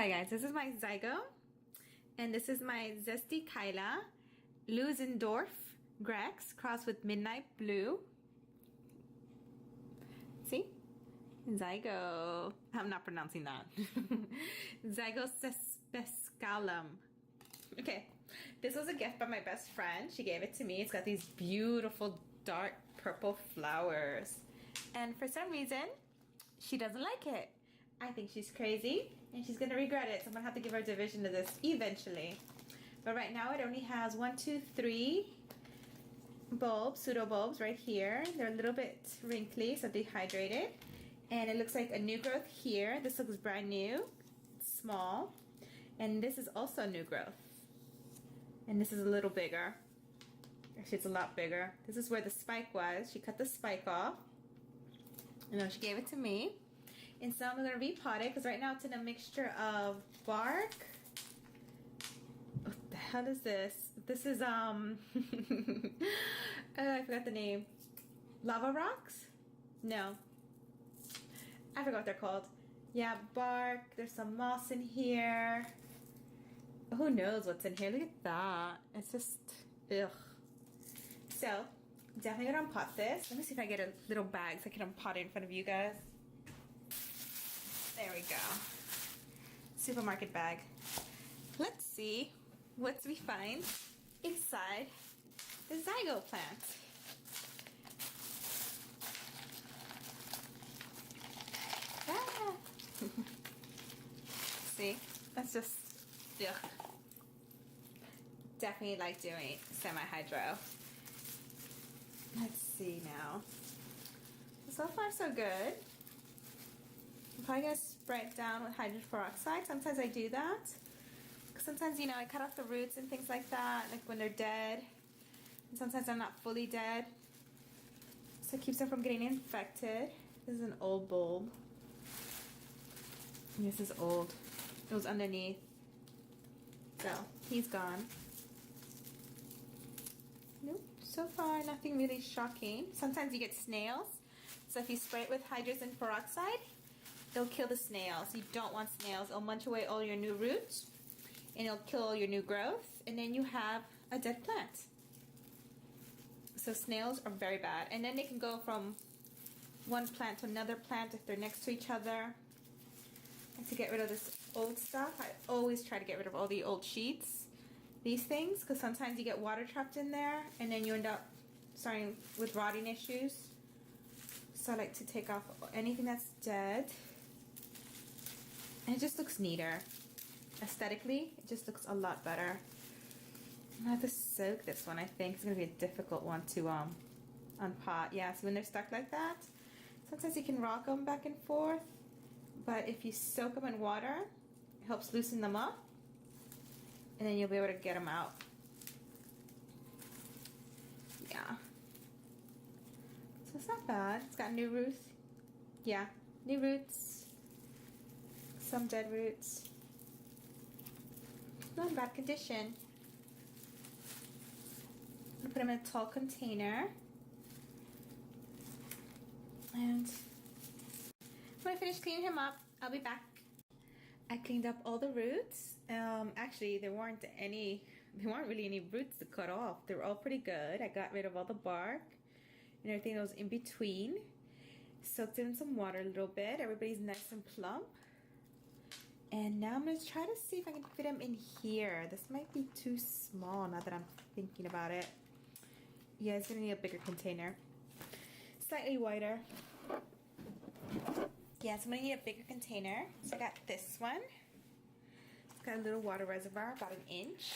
Hi guys, this is my Zygo, and this is my Zesty Kaila, Lusendorf Grex crossed with Midnight Blue. See? Zygo. I'm not pronouncing that. Zygopetalum. Okay, this was a gift by my best friend. She gave it to me. It's got these beautiful dark purple flowers, and for some reason she doesn't like it. I think she's crazy and she's gonna regret it, so I'm gonna have to give her a division of this eventually. But right now it only has 1, 2, 3 bulbs, pseudo bulbs right here. They're a little bit wrinkly, so dehydrated, and it looks like a new growth here. This looks brand new, it's small, and this is also a new growth, and this is a little bigger. Actually, it's a lot bigger. This is where the spike was. She cut the spike off, and then she gave it to me. And so I'm going to repot it because right now it's in a mixture of bark. What the hell is this? This is I forgot the name. Lava rocks? No, I forgot what they're called. Yeah, bark. There's some moss in here. Who knows what's in here? Look at that. It's just ugh. So definitely gonna unpot this. Let me see if I get a little bag so I can unpot it in front of you guys. There we go. Supermarket bag. Let's see what we find inside the Zygo plant. Ah. See, that's just ugh. Definitely like doing semi-hydro. Let's see now. So far so good. I'm probably going to spray it down with hydrogen peroxide. Sometimes I do that. Because sometimes, you know, I cut off the roots and things like that, like when they're dead. And sometimes they're not fully dead. So it keeps them from getting infected. This is an old bulb. And this is old. It was underneath. So, he's gone. Nope, so far nothing really shocking. Sometimes you get snails. So if you spray it with hydrogen peroxide, it'll kill the snails. You don't want snails. It'll munch away all your new roots, and it'll kill all your new growth, and then you have a dead plant. So snails are very bad, and then they can go from one plant to another plant if they're next to each other. And to get rid of this old stuff, I always try to get rid of all the old sheets, these things, because sometimes you get water trapped in there, and then you end up starting with rotting issues. So I like to take off anything that's dead. And it just looks neater. Aesthetically, it just looks a lot better. I'm gonna have to soak this one, I think. It's gonna be a difficult one to unpot. Yeah, so when they're stuck like that, sometimes you can rock them back and forth. But if you soak them in water, it helps loosen them up. And then you'll be able to get them out. Yeah. So it's not bad. It's got new roots. Yeah, new roots. Some dead roots. Not in bad condition. I'm gonna put them in a tall container. And when I finish cleaning him up, I'll be back. I cleaned up all the roots. Actually, there weren't really any roots to cut off. They were all pretty good. I got rid of all the bark and everything that was in between. Soaked it in some water a little bit. Everybody's nice and plump. And now I'm going to try to see if I can fit them in here. This might be too small now that I'm thinking about it. Yeah, it's going to need a bigger container. Slightly wider. Yeah, so I'm going to need a bigger container. So I got this one. It's got a little water reservoir, about 1 inch.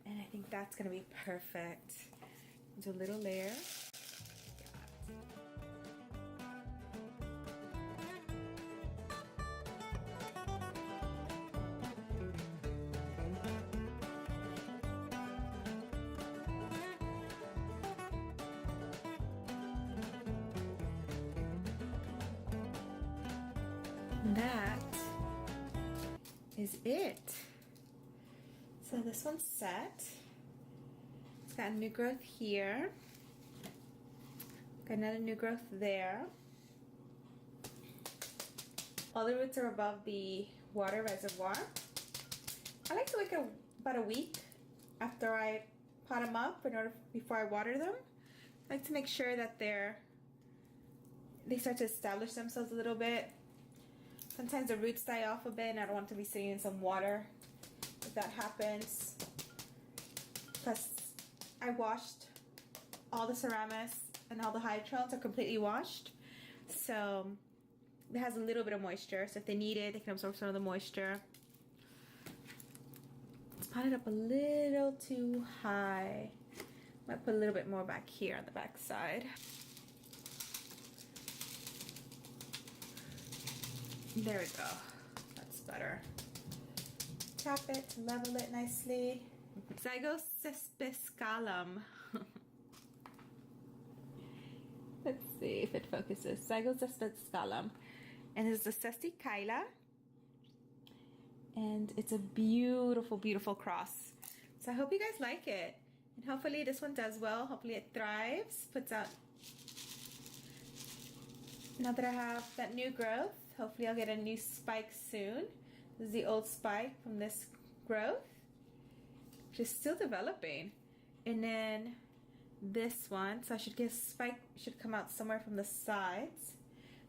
And I think that's going to be perfect. Do a little layer. That is it. So this one's set. It's got a new growth here. Got another new growth there. All the roots are above the water reservoir. I like to wait about a week after I pot them up before I water them. I like to make sure that they start to establish themselves a little bit. Sometimes the roots die off a bit and I don't want to be sitting in some water if that happens. Plus, I washed all the ceramis and all the hydropots are completely washed. So it has a little bit of moisture. So if they need it, they can absorb some of the moisture. It's potted up a little too high. Might put a little bit more back here on the back side. There we go. That's better. Tap it, level it nicely. Zygopetalum. Let's see if it focuses. Zygopetalum. And this is the Zesty Kaila. And it's a beautiful, beautiful cross. So I hope you guys like it. And hopefully this one does well. Hopefully it thrives, puts out. Now that I have that new growth, hopefully I'll get a new spike soon. This is the old spike from this growth, which is still developing. And then this one, so I should get a spike, should come out somewhere from the sides.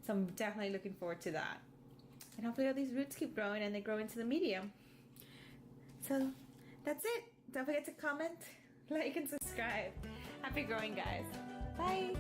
So I'm definitely looking forward to that. And hopefully all these roots keep growing and they grow into the medium. So that's it. Don't forget to comment, like, and subscribe. Happy growing, guys. Bye.